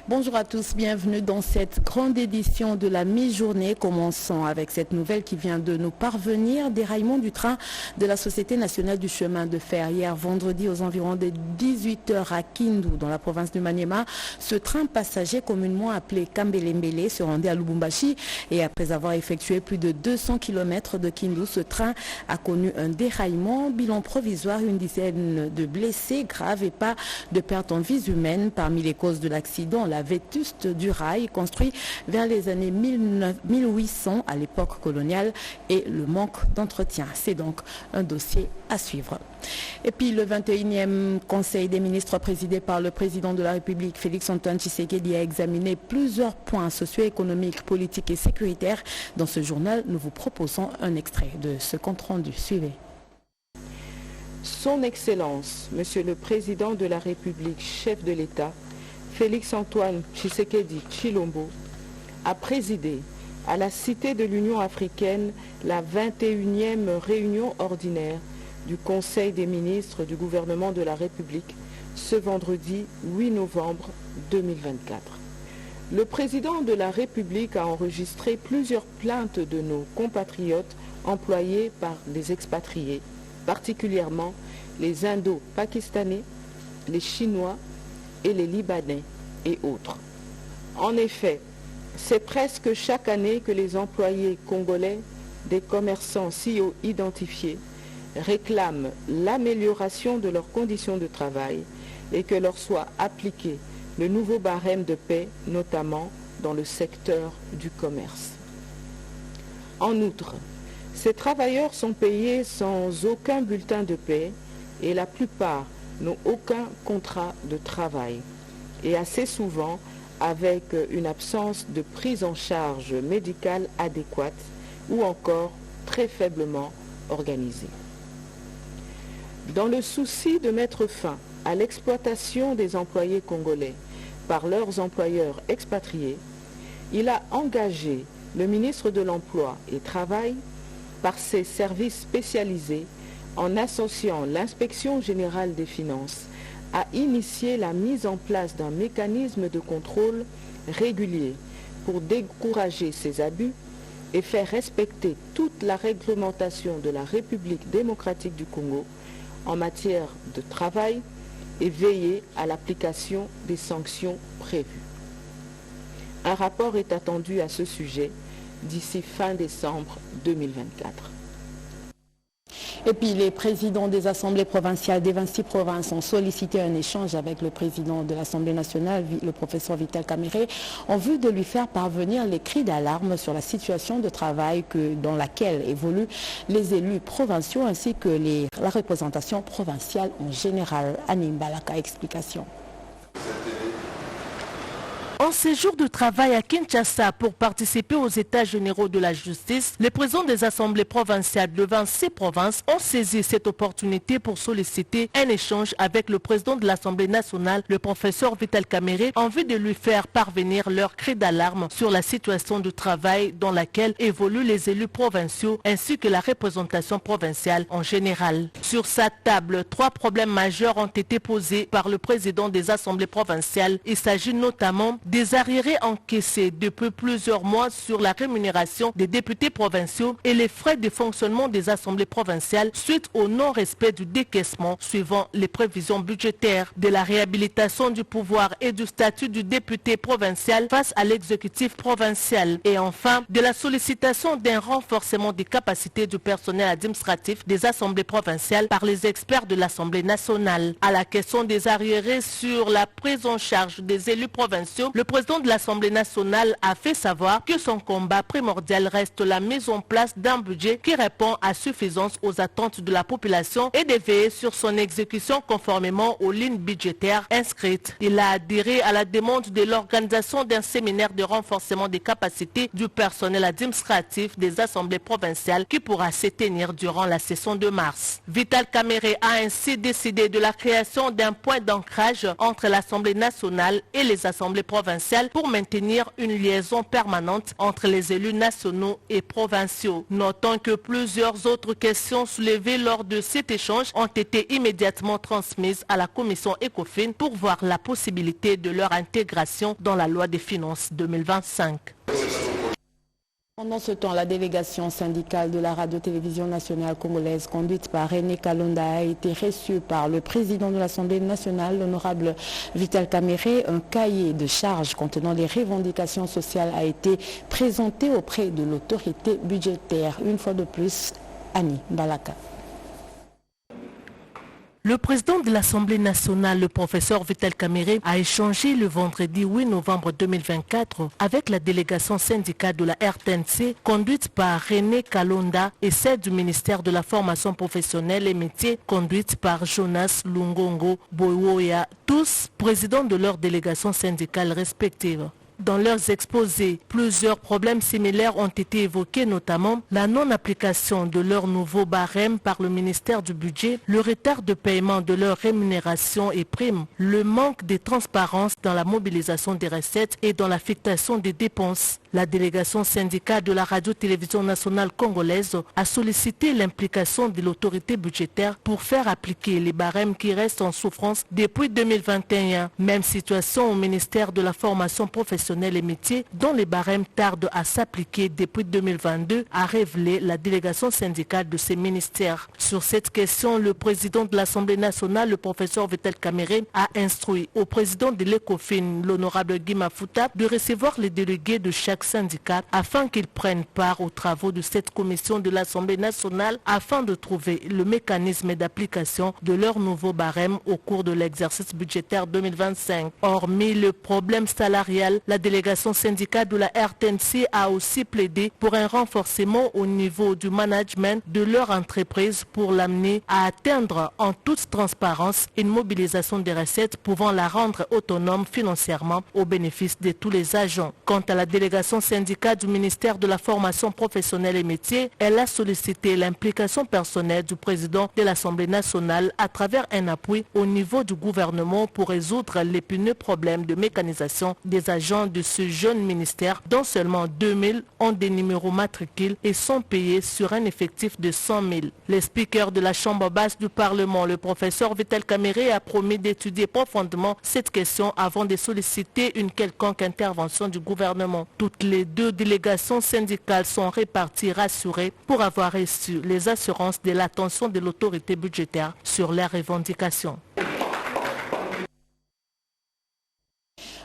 Bonjour à tous, bienvenue dans cette grande édition de la mi-journée. Commençons avec cette nouvelle qui vient de nous parvenir. Déraillement du train de la Société nationale du chemin de fer. Hier vendredi aux environs de 18h à Kindu dans la province du Maniema. Ce train passager communément appelé Kambelembele se rendait à Lubumbashi et après avoir effectué plus de 200 km de Kindu, ce train a connu un déraillement. Bilan provisoire, une dizaine de blessés graves et pas de pertes en vies humaines. Parmi les causes de l'accident, la vétuste du rail construit vers les années 1800 à l'époque coloniale et le manque d'entretien. C'est donc un dossier à suivre. Et puis le 21e Conseil des ministres présidé par le président de la République, Félix-Antoine Tshisekedi, a examiné plusieurs points socio-économiques, politiques et sécuritaires. Dans ce journal, nous vous proposons un extrait de ce compte-rendu. Suivez. Son Excellence, Monsieur le Président de la République, chef de l'État, Félix-Antoine Tshisekedi Tshilombo, a présidé à la Cité de l'Union africaine la 21e réunion ordinaire du Conseil des ministres du gouvernement de la République ce vendredi 8 novembre 2024. Le président de la République a enregistré plusieurs plaintes de nos compatriotes employés par les expatriés, particulièrement les Indo-Pakistanais, les Chinois et les Libanais et autres. En effet, c'est presque chaque année que les employés congolais des commerçants si haut identifiés réclament l'amélioration de leurs conditions de travail et que leur soit appliqué le nouveau barème de paie, notamment dans le secteur du commerce. En outre, ces travailleurs sont payés sans aucun bulletin de paie et la plupart n'ont aucun contrat de travail et assez souvent avec une absence de prise en charge médicale adéquate ou encore très faiblement organisée. Dans le souci de mettre fin à l'exploitation des employés congolais par leurs employeurs expatriés, il a engagé le ministre de l'Emploi et Travail par ses services spécialisés en associant l'inspection générale des finances à initier la mise en place d'un mécanisme de contrôle régulier pour décourager ces abus et faire respecter toute la réglementation de la République démocratique du Congo en matière de travail et veiller à l'application des sanctions prévues. Un rapport est attendu à ce sujet d'ici fin décembre 2024. Et puis les présidents des assemblées provinciales des 26 provinces ont sollicité un échange avec le président de l'Assemblée nationale, le professeur Vital Kamerhe, en vue de lui faire parvenir les cris d'alarme sur la situation de travail dans laquelle évoluent les élus provinciaux ainsi que la représentation provinciale en général. Anime Balaka, explication. En séjour de travail à Kinshasa pour participer aux états généraux de la justice, les présidents des assemblées provinciales de 26 provinces ont saisi cette opportunité pour solliciter un échange avec le président de l'Assemblée nationale, le professeur Vital Kamerhe, en vue de lui faire parvenir leurs cris d'alarme sur la situation de travail dans laquelle évoluent les élus provinciaux ainsi que la représentation provinciale en général. Sur sa table, 3 problèmes majeurs ont été posés par le président des assemblées provinciales. Il s'agit notamment des arriérés encaissés depuis plusieurs mois sur la rémunération des députés provinciaux et les frais de fonctionnement des assemblées provinciales suite au non-respect du décaissement suivant les prévisions budgétaires, de la réhabilitation du pouvoir et du statut du député provincial face à l'exécutif provincial et enfin de la sollicitation d'un renforcement des capacités du personnel administratif des assemblées provinciales par les experts de l'Assemblée nationale. À la question des arriérés sur la prise en charge des élus provinciaux, le président de l'Assemblée nationale a fait savoir que son combat primordial reste la mise en place d'un budget qui répond à suffisance aux attentes de la population et de veiller sur son exécution conformément aux lignes budgétaires inscrites. Il a adhéré à la demande de l'organisation d'un séminaire de renforcement des capacités du personnel administratif des assemblées provinciales qui pourra se tenir durant la session de mars. Vital Kamerhe a ainsi décidé de la création d'un point d'ancrage entre l'Assemblée nationale et les assemblées provinciales provinciales pour maintenir une liaison permanente entre les élus nationaux et provinciaux. Notons que plusieurs autres questions soulevées lors de cet échange ont été immédiatement transmises à la commission ECOFIN pour voir la possibilité de leur intégration dans la loi des finances 2025. Pendant ce temps, la délégation syndicale de la radio-télévision nationale congolaise conduite par René Kalonda a été reçue par le président de l'Assemblée nationale, l'honorable Vital Kamerhe. Un cahier de charges contenant les revendications sociales a été présenté auprès de l'autorité budgétaire. Une fois de plus, Annie Balaka. Le président de l'Assemblée nationale, le professeur Vital Kamerhe, a échangé le vendredi 8 novembre 2024 avec la délégation syndicale de la RTNC conduite par René Kalonda et celle du ministère de la formation professionnelle et métiers conduite par Jonas Lungongo Boyoya, tous présidents de leurs délégations syndicales respectives. Dans leurs exposés, plusieurs problèmes similaires ont été évoqués, notamment la non-application de leur nouveau barème par le ministère du Budget, le retard de paiement de leurs rémunérations et primes, le manque de transparence dans la mobilisation des recettes et dans l'affectation des dépenses. La délégation syndicale de la radio-télévision nationale congolaise a sollicité l'implication de l'autorité budgétaire pour faire appliquer les barèmes qui restent en souffrance depuis 2021. Même situation au ministère de la formation professionnelle et métiers, dont les barèmes tardent à s'appliquer depuis 2022, a révélé la délégation syndicale de ces ministères. Sur cette question, le président de l'Assemblée nationale, le professeur Vital Kamerhe, a instruit au président de l'ECOFIN, l'honorable Guy Mafuta, de recevoir les délégués de chaque syndicat afin qu'ils prennent part aux travaux de cette commission de l'Assemblée nationale afin de trouver le mécanisme d'application de leur nouveau barème au cours de l'exercice budgétaire 2025. Hormis le problème salarial, la délégation syndicale de la RTNC a aussi plaidé pour un renforcement au niveau du management de leur entreprise pour l'amener à atteindre en toute transparence une mobilisation des recettes pouvant la rendre autonome financièrement au bénéfice de tous les agents. Quant à la délégation syndicale du ministère de la formation professionnelle et métiers, elle a sollicité l'implication personnelle du président de l'Assemblée nationale à travers un appui au niveau du gouvernement pour résoudre l'épineux problème de mécanisation des agents de ce jeune ministère, dont seulement 2000 ont des numéros matricules et sont payés sur un effectif de 100 000. Le speaker de la Chambre basse du Parlement, le professeur Vital Kamerhe, a promis d'étudier profondément cette question avant de solliciter une quelconque intervention du gouvernement. Toutes les deux délégations syndicales sont réparties rassurées pour avoir reçu les assurances de l'attention de l'autorité budgétaire sur leurs revendications.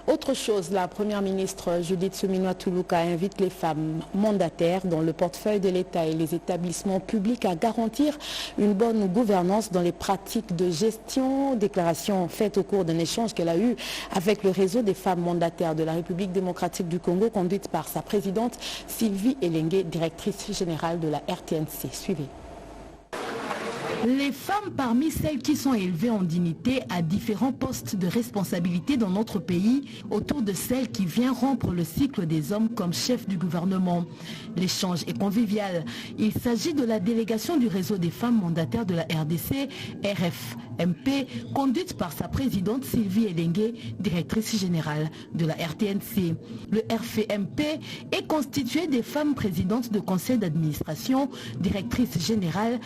Autre chose, la première ministre Judith Suminwa-Tuluka invite les femmes mandataires dans le portefeuille de l'État et les établissements publics à garantir une bonne gouvernance dans les pratiques de gestion. Déclaration faite au cours d'un échange qu'elle a eu avec le réseau des femmes mandataires de la République démocratique du Congo, conduite par sa présidente Sylvie Elengue, directrice générale de la RTNC. Suivez. Les femmes parmi celles qui sont élevées en dignité à différents postes de responsabilité dans notre pays, autour de celles qui viennent rompre le cycle des hommes comme chef du gouvernement. L'échange est convivial. Il s'agit de la délégation du réseau des femmes mandataires de la RDC, RFMP, conduite par sa présidente Sylvie Elengue, directrice générale de la RTNC. Le RFMP est constitué des femmes présidentes de conseil d'administration, directrice générale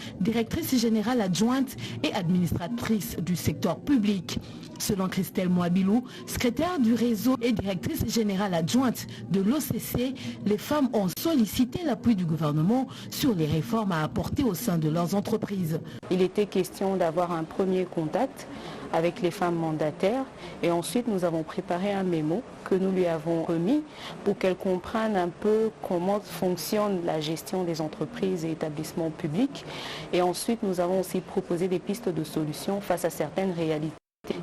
adjointe et administratrice du secteur public. Selon Christelle Mouabilou, secrétaire du réseau et directrice générale adjointe de l'OCC, les femmes ont sollicité l'appui du gouvernement sur les réformes à apporter au sein de leurs entreprises. Il était question d'avoir un premier contact avec les femmes mandataires et ensuite nous avons préparé un mémo que nous lui avons remis pour qu'elle comprenne un peu comment fonctionne la gestion des entreprises et établissements publics, et ensuite nous avons aussi proposé des pistes de solutions face à certaines réalités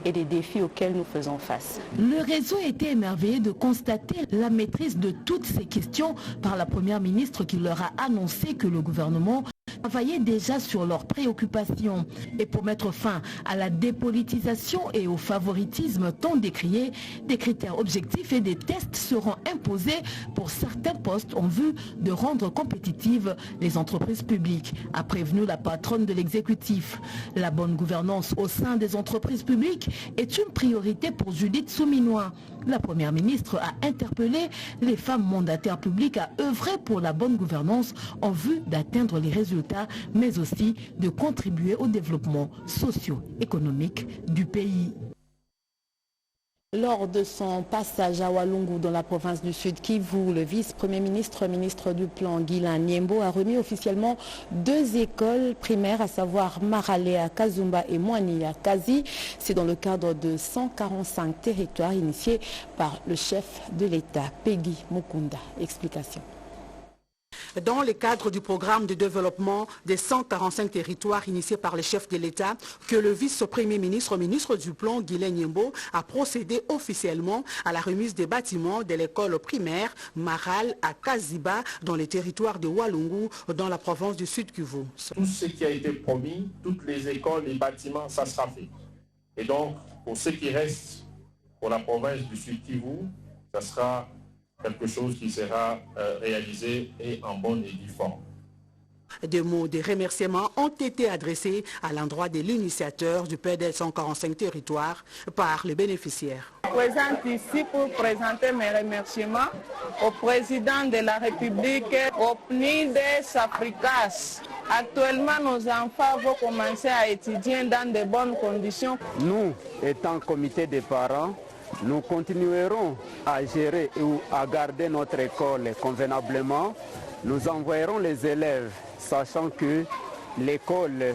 et des défis auxquels nous faisons face. Le réseau était émerveillé de constater la maîtrise de toutes ces questions par la première ministre qui leur a annoncé que le gouvernement travaillaient déjà sur leurs préoccupations. Et pour mettre fin à la dépolitisation et au favoritisme tant décrié, des critères objectifs et des tests seront imposés pour certains postes en vue de rendre compétitives les entreprises publiques, a prévenu la patronne de l'exécutif. La bonne gouvernance au sein des entreprises publiques est une priorité pour Judith Souminois. La première ministre a interpellé les femmes mandataires publiques à œuvrer pour la bonne gouvernance en vue d'atteindre les résultats, mais aussi de contribuer au développement socio-économique du pays. Lors de son passage à Walungu dans la province du Sud Kivu, le vice-premier ministre, ministre du Plan Guilain Niembo a remis officiellement 2 écoles primaires, à savoir Marale à Kazumba et Moani à Kazi. C'est dans le cadre de 145 territoires initiés par le chef de l'État, Peggy Mukunda. Explication. Dans le cadre du programme de développement des 145 territoires initiés par le chef de l'État, que le vice-premier ministre, ministre du Plan Guilain Niembo, a procédé officiellement à la remise des bâtiments de l'école primaire Maral à Kaziba dans les territoires de Walungu, dans la province du Sud Kivu. Tout ce qui a été promis, toutes les écoles, les bâtiments, ça sera fait. Et donc, pour ce qui reste pour la province du Sud Kivu, ça sera quelque chose qui sera réalisé et en bonne et due forme. Des mots de remerciements ont été adressés à l'endroit de l'initiateur du PDL 145 territoires par les bénéficiaires. Je me présente ici pour présenter mes remerciements au président de la République, au PNIDES Africas. Actuellement, nos enfants vont commencer à étudier dans de bonnes conditions. Nous, étant comité des parents, nous continuerons à gérer ou à garder notre école convenablement. Nous envoyerons les élèves, sachant que l'école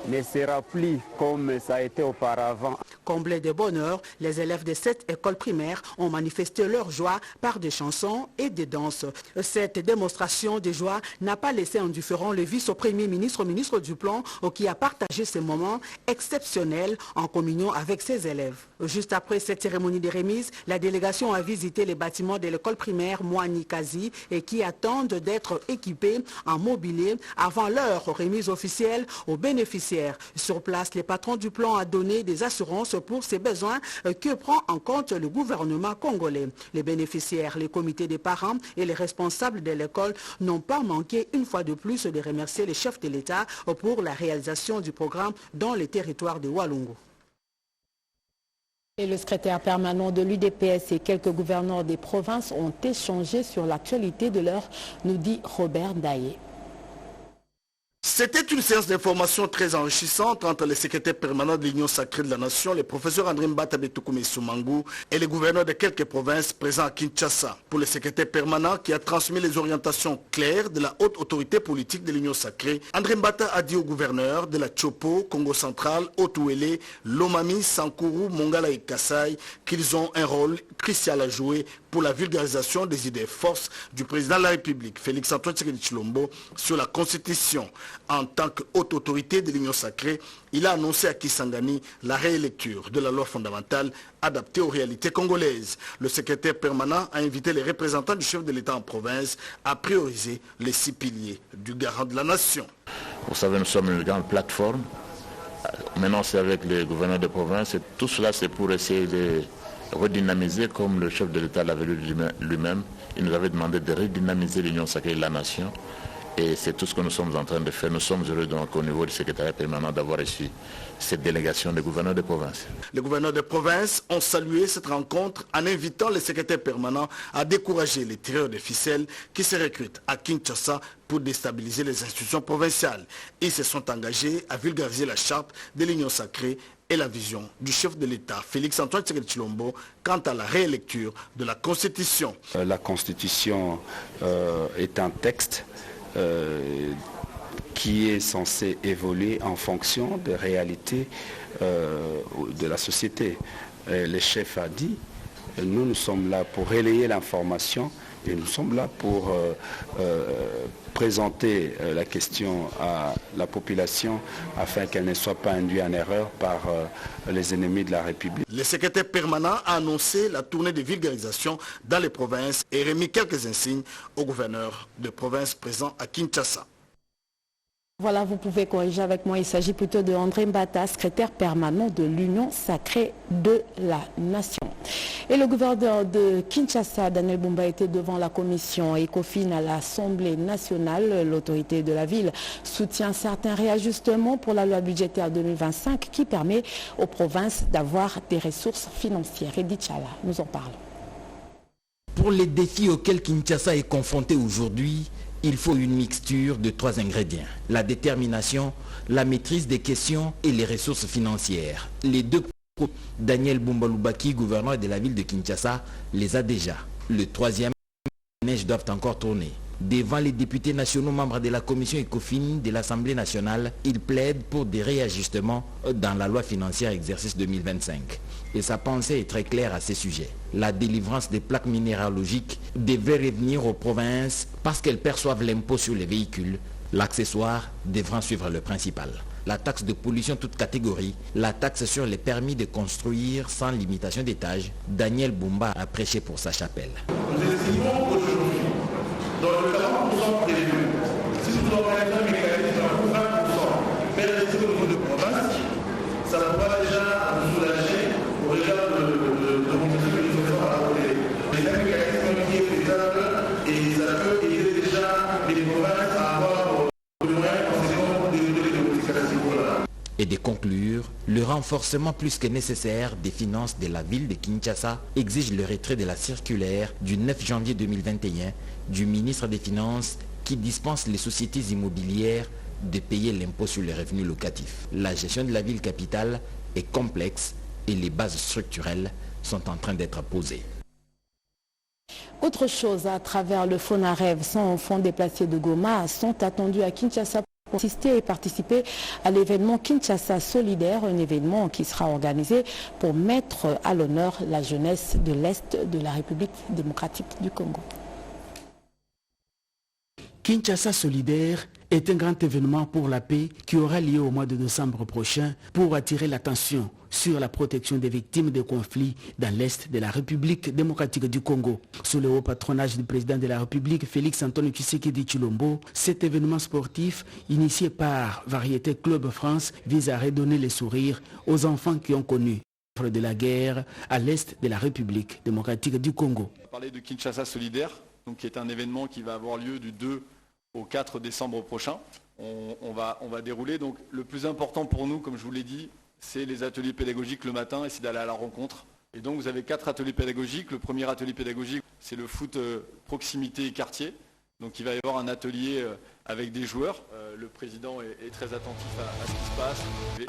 ne sera plus comme ça a été auparavant. Comblés de bonheur, les élèves de cette école primaire ont manifesté leur joie par des chansons et des danses. Cette démonstration de joie n'a pas laissé indifférent le vice-premier ministre, ministre du Plan, qui a partagé ces moments exceptionnels en communion avec ses élèves. Juste après cette cérémonie de remise, la délégation a visité les bâtiments de l'école primaire Moani-Kazi et qui attendent d'être équipés en mobilier avant leur remise officielle aux bénéficiaires. Sur place, les patrons du plan ont donné des assurances pour ces besoins que prend en compte le gouvernement congolais. Les bénéficiaires, les comités des parents et les responsables de l'école n'ont pas manqué une fois de plus de remercier les chefs de l'État pour la réalisation du programme dans les territoires de Walungu. Et le secrétaire permanent de l'UDPS et quelques gouverneurs des provinces ont échangé sur l'actualité de l'heure, nous dit Robert Daye. C'était une séance d'information très enrichissante entre les secrétaires permanents de l'Union sacrée de la Nation, les professeurs André Mbata Betoukoumé Soumangou et les gouverneurs de quelques provinces présents à Kinshasa. Pour le secrétaire permanent qui a transmis les orientations claires de la haute autorité politique de l'Union sacrée, André Mbata a dit aux gouverneurs de la Tchopo, Congo central, Haut-Ouélé, Lomami, Sankourou, Mongala et Kassai qu'ils ont un rôle crucial à jouer pour la vulgarisation des idées forces du président de la République, Félix Antoine Tshisekedi Tshilombo, sur la Constitution. En tant que haute autorité de l'Union sacrée, il a annoncé à Kisangani la réélecture de la loi fondamentale adaptée aux réalités congolaises. Le secrétaire permanent a invité les représentants du chef de l'État en province à prioriser les 6 piliers du garant de la nation. Vous savez, nous sommes une grande plateforme. Maintenant, c'est avec les gouverneurs de province. Et tout cela, c'est pour essayer de redynamiser, comme le chef de l'État l'avait dit lui-même. Il nous avait demandé de redynamiser l'Union sacrée de la nation. Et c'est tout ce que nous sommes en train de faire. Nous sommes heureux donc au niveau du secrétariat permanent d'avoir reçu cette délégation des gouverneurs de province. Les gouverneurs de province ont salué cette rencontre en invitant les secrétaires permanents à décourager les tireurs de ficelles qui se recrutent à Kinshasa pour déstabiliser les institutions provinciales. Ils se sont engagés à vulgariser la charte de l'Union sacrée et la vision du chef de l'État, Félix Antoine Tshisekedi Tshilombo, quant à la réélecture de la Constitution. La Constitution est un texte qui est censé évoluer en fonction des réalités de la société. Le chef a dit, nous sommes là pour relayer l'information et nous sommes là pour présenter la question à la population afin qu'elle ne soit pas induite en erreur par les ennemis de la République. Le secrétaire permanent a annoncé la tournée de vulgarisation dans les provinces et remis quelques insignes aux gouverneurs de provinces présents à Kinshasa. Voilà, vous pouvez corriger avec moi. Il s'agit plutôt de André Mbata, secrétaire permanent de l'Union sacrée de la Nation. Et le gouverneur de Kinshasa, Daniel Bumba, était devant la commission ECOFIN à l'Assemblée nationale. L'autorité de la ville soutient certains réajustements pour la loi budgétaire 2025 qui permet aux provinces d'avoir des ressources financières. Edith Chala nous en parle. Pour les défis auxquels Kinshasa est confronté aujourd'hui, il faut une mixture de 3 ingrédients. La détermination, la maîtrise des questions et les ressources financières. Les deux, Daniel Bumba Lubaki, gouverneur de la ville de Kinshasa, les a déjà. Le troisième, les neiges doivent encore tourner. Devant les députés nationaux membres de la commission ECOFIN de l'Assemblée nationale, il plaide pour des réajustements dans la loi financière exercice 2025. Et sa pensée est très claire à ce sujet. La délivrance des plaques minéralogiques devrait revenir aux provinces parce qu'elles perçoivent l'impôt sur les véhicules, l'accessoire devant suivre le principal. La taxe de pollution toute catégorie, la taxe sur les permis de construire sans limitation d'étage, Daniel Bumba a prêché pour sa chapelle. Nous estimons qu'aujourd'hui, dans le 40% prévu, si nous organisons un mécanisme à 20% permis au niveau de province, ça pourra déjà nous soulager au regard de l'objectif que nous faisons à la côté. C'est un mécanisme qui est faisable et ça peut aider déjà les provinces à avoir le moyen conséquent de réduire les modifications. Et de conclure, le renforcement plus que nécessaire des finances de la ville de Kinshasa exige le retrait de la circulaire du 9 janvier 2021 du ministre des Finances qui dispense les sociétés immobilières de payer l'impôt sur les revenus locatifs. La gestion de la ville capitale est complexe et les bases structurelles sont en train d'être posées. Autre chose, à travers le FONAREV, 100 enfants déplacés de Goma sont attendus à Kinshasa pour assister et participer à l'événement Kinshasa Solidaire, un événement qui sera organisé pour mettre à l'honneur la jeunesse de l'Est de la République démocratique du Congo. Kinshasa Solidaire est un grand événement pour la paix qui aura lieu au mois de décembre prochain pour attirer l'attention sur la protection des victimes des conflits dans l'Est de la République démocratique du Congo. Sous le haut patronage du président de la République, Félix Antoine Tshisekedi Tshilombo, cet événement sportif, initié par Variété Club France, vise à redonner les sourires aux enfants qui ont connu de la guerre à l'Est de la République démocratique du Congo. On va parler de Kinshasa Solidaire, donc qui est un événement qui va avoir lieu du 2 au 4 décembre prochain. On va dérouler. Donc le plus important pour nous, comme je vous l'ai dit, c'est les ateliers pédagogiques le matin et c'est d'aller à la rencontre. Et donc vous avez 4 ateliers pédagogiques. Le premier atelier pédagogique, c'est le foot proximité et quartier. Donc il va y avoir un atelier avec des joueurs. Le président est très attentif à ce qui se passe.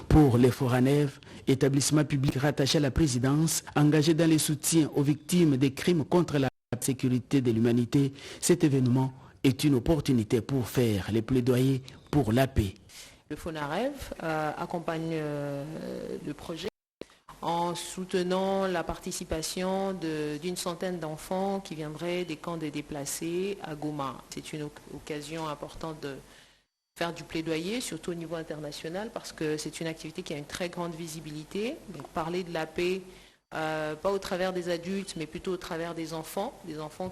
Pour les Foranev, établissement public rattaché à la présidence, engagé dans les soutiens aux victimes des crimes contre la sécurité de l'humanité, cet événement est une opportunité pour faire les plaidoyers pour la paix. Le FONAREV accompagne le projet en soutenant la participation d'une centaine d'enfants qui viendraient des camps des déplacés à Goma. C'est une occasion importante de faire du plaidoyer, surtout au niveau international, parce que c'est une activité qui a une très grande visibilité. Donc parler de la paix, pas au travers des adultes, mais plutôt au travers des enfants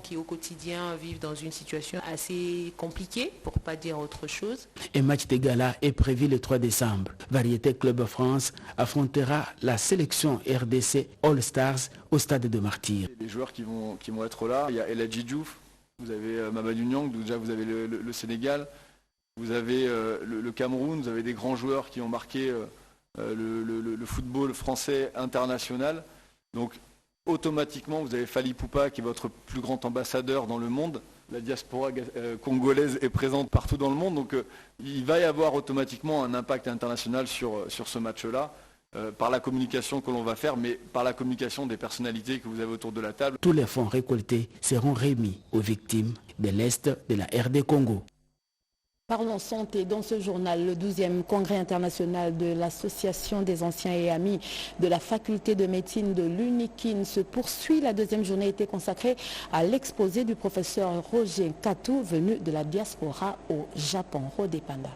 qui au quotidien vivent dans une situation assez compliquée, pour ne pas dire autre chose. Un match de gala est prévu le 3 décembre. Variété Club France affrontera la sélection RDC All Stars au stade de Martyrs. Les joueurs qui vont être là, il y a Eladji Diouf, vous avez Mamadou Niang, déjà vous avez le Sénégal, vous avez le Cameroun, vous avez des grands joueurs qui ont marqué le football français international. Donc automatiquement vous avez Fally Poupa qui est votre plus grand ambassadeur dans le monde. La diaspora congolaise est présente partout dans le monde, donc il va y avoir automatiquement un impact international sur ce match-là, par la communication que l'on va faire, mais par la communication des personnalités que vous avez autour de la table. Tous les fonds récoltés seront remis aux victimes de l'Est de la RD Congo. Parlons santé. Dans ce journal, le 12e congrès international de l'Association des anciens et amis de la faculté de médecine de l'UNIKIN se poursuit. La deuxième journée était consacrée à l'exposé du professeur Roger Katou, venu de la diaspora au Japon. Rodé Panda.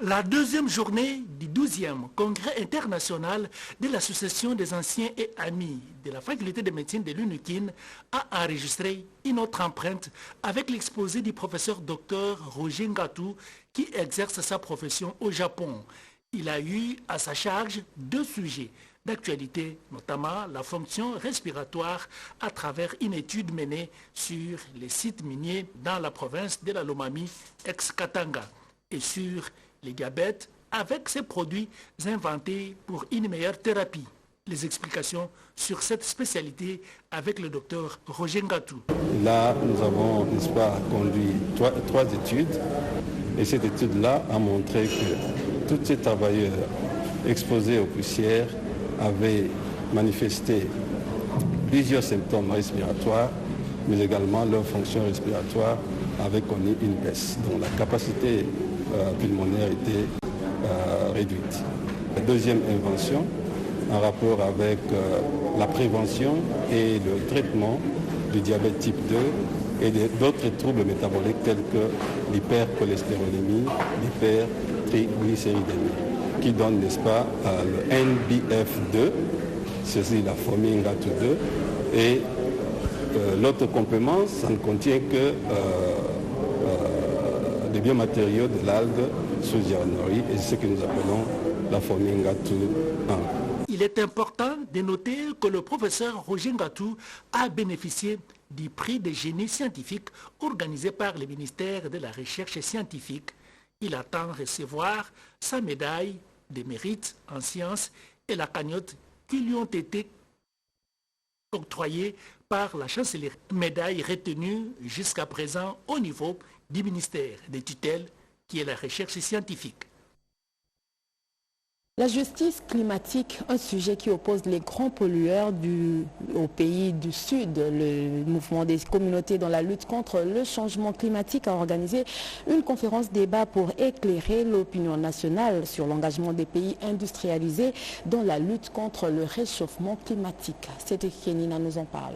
La deuxième journée du 12e congrès international de l'Association des anciens et amis de la faculté de médecine de l'UNIKIN a enregistré une autre empreinte avec l'exposé du professeur Dr Roger Ngatou qui exerce sa profession au Japon. Il a eu à sa charge 2 sujets d'actualité, notamment la fonction respiratoire à travers une étude menée sur les sites miniers dans la province de la Lomami, ex-Katanga, et sur les diabètes avec ces produits inventés pour une meilleure thérapie. Les explications sur cette spécialité avec le docteur Roger Ngatou. Là, nous avons, n'est-ce pas, conduit trois études et cette étude-là a montré que tous ces travailleurs exposés aux poussières avaient manifesté plusieurs symptômes respiratoires, mais également leur fonction respiratoire avait connu une baisse. Donc la capacité pulmonaire était réduite. La deuxième invention, en rapport avec la prévention et le traitement du diabète type 2 et d'autres troubles métaboliques tels que l'hypercholestérolémie, l'hypertriglycéridémie, qui donne, n'est-ce pas, le NBF2, c'est la famille NGAT2, et l'autre complément, ça ne contient que des biomatériaux de l'algue Sojianori, et c'est ce que nous appelons la famille NGAT1. Il est important de noter que le professeur Roger Ngatou a bénéficié du prix de génie scientifique organisé par le ministère de la Recherche scientifique. Il attend recevoir sa médaille de mérite en sciences et la cagnotte qui lui ont été octroyées par la chancellerie. Médaille retenue jusqu'à présent au niveau du ministère des tutelles qui est la recherche scientifique. La justice climatique, un sujet qui oppose les grands pollueurs aux pays du Sud. Le mouvement des communautés dans la lutte contre le changement climatique a organisé une conférence débat pour éclairer l'opinion nationale sur l'engagement des pays industrialisés dans la lutte contre le réchauffement climatique. Cédric Kenina nous en parle.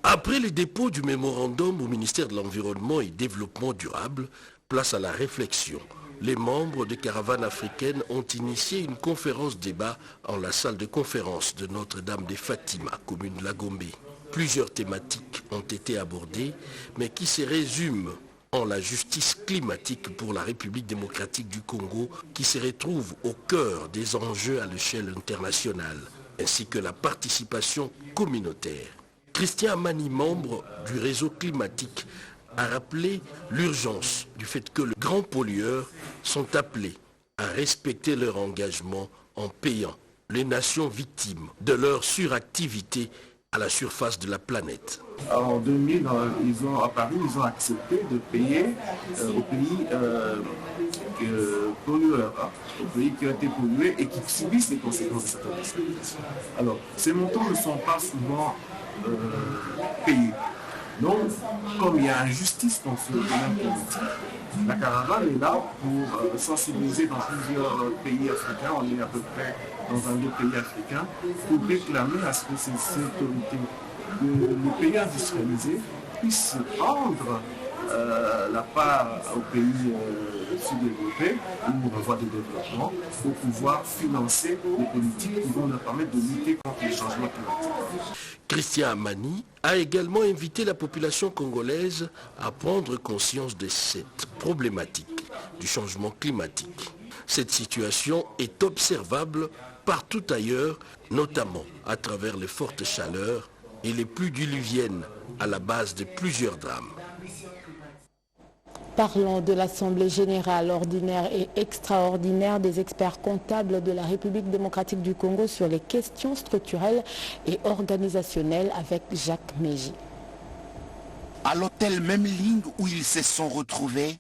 Après le dépôt du mémorandum au ministère de l'Environnement et Développement durable, place à la réflexion. Les membres des caravanes africaines ont initié une conférence débat en la salle de conférence de Notre-Dame des Fatima, commune de la Gombe. Plusieurs thématiques ont été abordées, mais qui se résument en la justice climatique pour la République démocratique du Congo, qui se retrouve au cœur des enjeux à l'échelle internationale, ainsi que la participation communautaire. Christian Amani, membre du réseau climatique, a rappelé l'urgence du fait que les grands pollueurs sont appelés à respecter leur engagement en payant les nations victimes de leur suractivité à la surface de la planète. En 2000, à Paris, ils ont accepté de payer aux pays pollueurs, aux pays qui ont été pollués et qui subissent les conséquences de cette industrialisation. Alors, ces montants ne sont pas souvent payés. Donc, comme il y a injustice dans ce domaine politique, la caravane est là pour sensibiliser dans plusieurs pays africains, on est à peu près dans un autre pays africain, pour réclamer à ce que ces autorités, les pays industrialisés puissent rendre la part aux pays sous-développés ou en voie de développement pour pouvoir financer des politiques qui vont leur permettre de lutter contre les changements climatiques. Christian Amani a également invité la population congolaise à prendre conscience de cette problématique du changement climatique. Cette situation est observable partout ailleurs, notamment à travers les fortes chaleurs et les pluies diluviennes à la base de plusieurs drames. Parlons de l'Assemblée générale ordinaire et extraordinaire des experts comptables de la République démocratique du Congo sur les questions structurelles et organisationnelles avec Jacques Mégy. À l'hôtel Même Ligne où ils se sont retrouvés,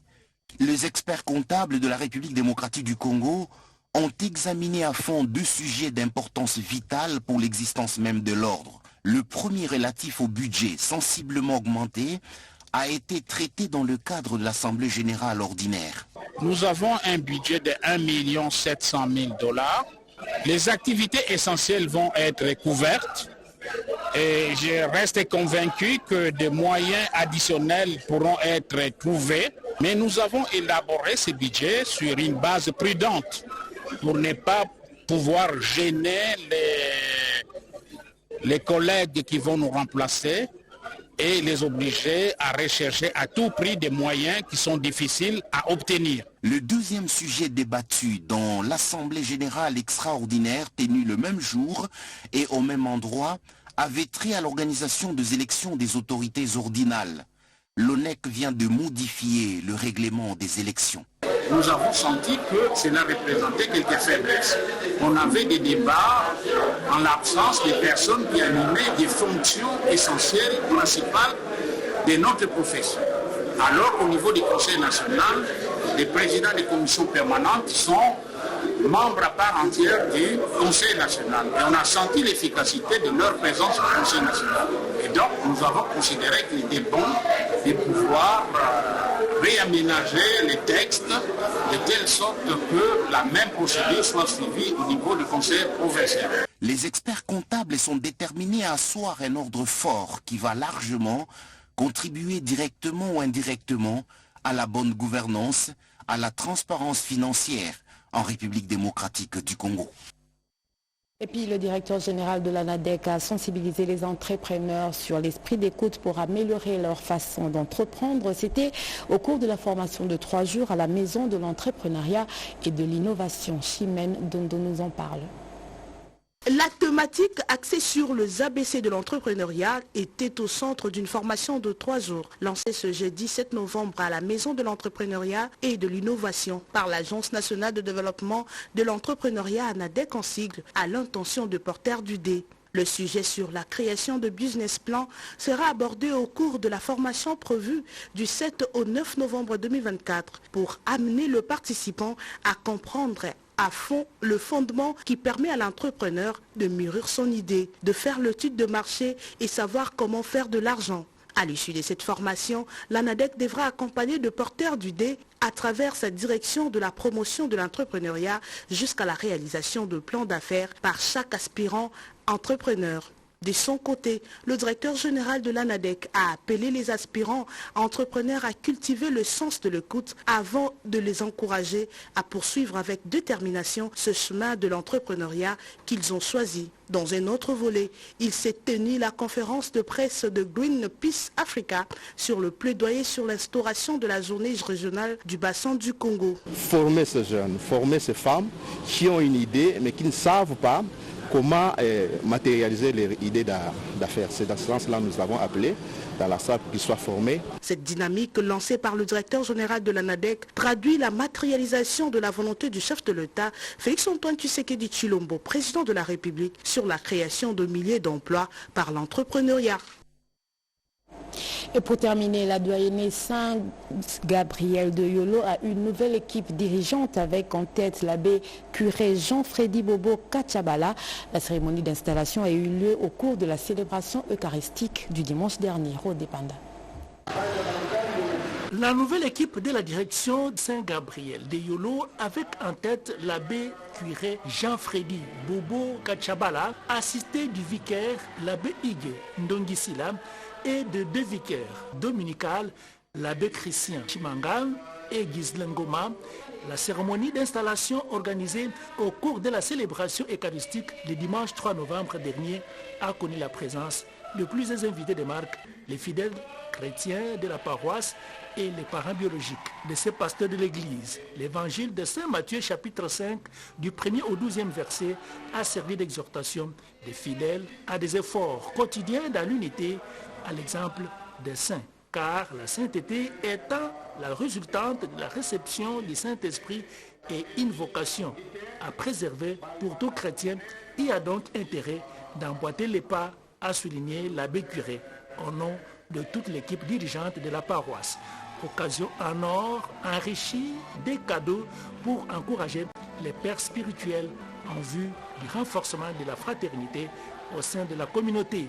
les experts comptables de la République démocratique du Congo ont examiné à fond 2 sujets d'importance vitale pour l'existence même de l'ordre. Le premier relatif au budget sensiblement augmenté a été traité dans le cadre de l'Assemblée générale ordinaire. Nous avons un budget de 1 700 000 $. Les activités essentielles vont être couvertes et je reste convaincu que des moyens additionnels pourront être trouvés Mais nous avons élaboré ce budget sur une base prudente pour ne pas pouvoir gêner les collègues qui vont nous remplacer et les obliger à rechercher à tout prix des moyens qui sont difficiles à obtenir. Le deuxième sujet débattu dans l'Assemblée générale extraordinaire tenue le même jour et au même endroit avait trait à l'organisation des élections des autorités ordinales. L'ONEC vient de modifier le règlement des élections. Nous avons senti que cela représentait quelques faiblesses. On avait des débats en l'absence des personnes qui animaient des fonctions essentielles, principales de notre profession. Alors au niveau du Conseil national, les présidents des commissions permanentes sont membres à part entière du Conseil national. Et on a senti l'efficacité de leur présence au Conseil national. Et donc nous avons considéré qu'il était bon de pouvoir réaménager les textes de telle sorte que la même procédure soit suivie au niveau du Conseil provincial. Les experts comptables sont déterminés à asseoir un ordre fort qui va largement contribuer directement ou indirectement à la bonne gouvernance, à la transparence financière en République démocratique du Congo. Et puis le directeur général de l'ANADEC a sensibilisé les entrepreneurs sur l'esprit d'écoute pour améliorer leur façon d'entreprendre. C'était au cours de la formation de 3 jours à la Maison de l'entrepreneuriat et de l'innovation. Chimène Dondo nous en parle. La thématique axée sur les ABC de l'entrepreneuriat était au centre d'une formation de 3 jours, lancée ce jeudi 7 novembre à la Maison de l'entrepreneuriat et de l'innovation par l'Agence nationale de développement de l'entrepreneuriat ANADEC en sigle, à l'intention de Porteur du D. Le sujet sur la création de business plan sera abordé au cours de la formation prévue du 7 au 9 novembre 2024 pour amener le participant à comprendre à fond le fondement qui permet à l'entrepreneur de mûrir son idée, de faire l'étude de marché et savoir comment faire de l'argent. À l'issue de cette formation, l'ANADEC devra accompagner le porteur du D à travers sa direction de la promotion de l'entrepreneuriat jusqu'à la réalisation de plans d'affaires par chaque aspirant entrepreneur. De son côté, le directeur général de l'ANADEC a appelé les aspirants entrepreneurs à cultiver le sens de l'écoute avant de les encourager à poursuivre avec détermination ce chemin de l'entrepreneuriat qu'ils ont choisi. Dans un autre volet, il s'est tenu la conférence de presse de Greenpeace Africa sur le plaidoyer sur l'instauration de la journée régionale du bassin du Congo. Former ces jeunes, former ces femmes qui ont une idée mais qui ne savent pas comment matérialiser leur idée d'affaires. C'est dans ce sens-là que nous avons appelé dans la salle pour qu'ils soient formés. Cette dynamique lancée par le directeur général de l'ANADEC traduit la matérialisation de la volonté du chef de l'État, Félix-Antoine Tshisekedi Tshilombo, président de la République, sur la création de milliers d'emplois par l'entrepreneuriat. Et pour terminer, la doyenne Saint-Gabriel de Yolo a une nouvelle équipe dirigeante avec en tête l'abbé curé Jean-Frédy Bobo Kachabala. La cérémonie d'installation a eu lieu au cours de la célébration eucharistique du dimanche dernier. Rodépanda. La nouvelle équipe de la direction Saint-Gabriel de Yolo avec en tête l'abbé curé Jean-Frédy Bobo Kachabala, assisté du vicaire l'abbé Ige Ndongisila et de 2 vicaires dominicales, l'abbé Christian Chimangan et Ghislain Goma. La cérémonie d'installation organisée au cours de la célébration eucharistique le dimanche 3 novembre dernier a connu la présence de plusieurs invités de marque, les fidèles chrétiens de la paroisse et les parents biologiques de ces pasteurs de l'église. L'évangile de Saint Matthieu chapitre 5 du 1er au 12e verset a servi d'exhortation des fidèles à des efforts quotidiens dans l'unité à l'exemple des saints, car la sainteté étant la résultante de la réception du Saint-Esprit et une vocation à préserver pour tout chrétien, il y a donc intérêt d'emboîter les pas, a souligné l'abbé curé au nom de toute l'équipe dirigeante de la paroisse. Occasion en or enrichie des cadeaux pour encourager les pères spirituels en vue du renforcement de la fraternité au sein de la communauté.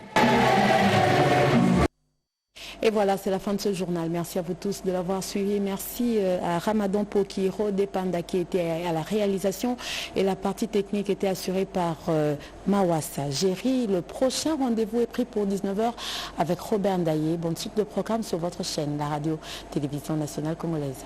Et voilà, c'est la fin de ce journal. Merci à vous tous de l'avoir suivi. Merci à Ramadan Pokiro Depanda qui était à la réalisation et la partie technique était assurée par Mawassa Géry. Le prochain rendez-vous est pris pour 19h avec Robert Ndaye. Bonne suite de programme sur votre chaîne, la radio-télévision nationale congolaise.